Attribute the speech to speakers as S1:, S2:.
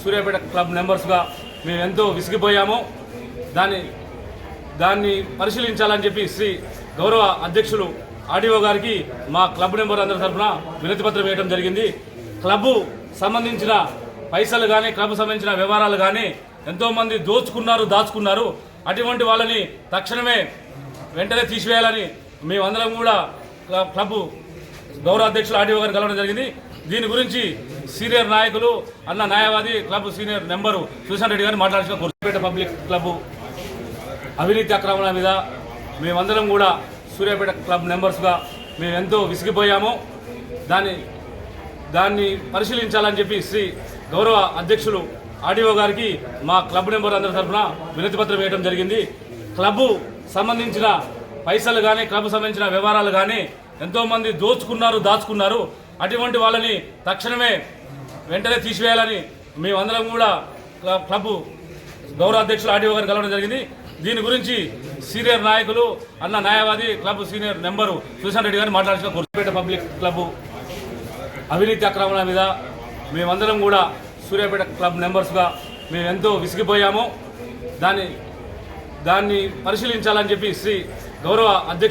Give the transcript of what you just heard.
S1: Suryapet club మెంబర్స్గా మేము ఎంతో విసిగిపోయాము. దాన్ని పరిశీలించాలని చెప్పి శ్రీ గౌరవ అధ్యక్షులు ఆర్డీఓ గారికి మా క్లబ్ మెంబర్ అందరి తరఫున వినతి పత్రం వేయడం జరిగింది. క్లబ్ సంబంధించిన పైసలు కానీ క్లబ్ సంబంధించిన వ్యవహారాలు కానీ ఎంతోమంది దాచుకున్నారు. అటువంటి వాళ్ళని తక్షణమే వెంటనే తీసివేయాలని మేమందరం కూడా క్లబ్ గౌరవ అధ్యక్షులు ఆర్డీఓ గారిని కలవడం జరిగింది. దీని గురించి సీనియర్ నాయకులు అన్న న్యాయవాది club senior member Sushant Reddy గారిని మాట్లాడాల్సిన సూర్యాపేట పబ్లిక్ క్లబ్ అవినీతి అక్రమణ మీద మేమందరం కూడా సూర్యాపేట క్లబ్ మెంబర్స్గా మేము ఎంతో విసిగిపోయాము. దాన్ని పరిశీలించాలని చెప్పి శ్రీ గౌరవ అధ్యక్షులు ఆర్డీఓ గారికి మా క్లబ్ మెంబర్ అందరి తరఫున వినతి పత్రం వేయడం జరిగింది. క్లబ్ సంబంధించిన పైసలు కానీ క్లబ్ సంబంధించిన వ్యవహారాలు కానీ ఎంతోమంది దాచుకున్నారు. అటువంటి వాళ్ళని తక్షణమే వెంటనే తీసివేయాలని మేమందరం కూడా క్లబ్ గౌరవ అధ్యక్షులు ఆర్డీఓ గారిని కలవడం జరిగింది. దీని గురించి సీనియర్ నాయకులు అన్న న్యాయవాది club senior member Sushant Reddy గారిని మాట్లాడాల్సిన సూర్యాపేట పబ్లిక్ క్లబ్ అవినీతి అక్రమణ మీద మేమందరం కూడా సూర్యాపేట క్లబ్ మెంబర్స్గా మేము ఎంతో విసిగిపోయాము. దాన్ని పరిశీలించాలని చెప్పి శ్రీ గౌరవ అధ్యక్షులు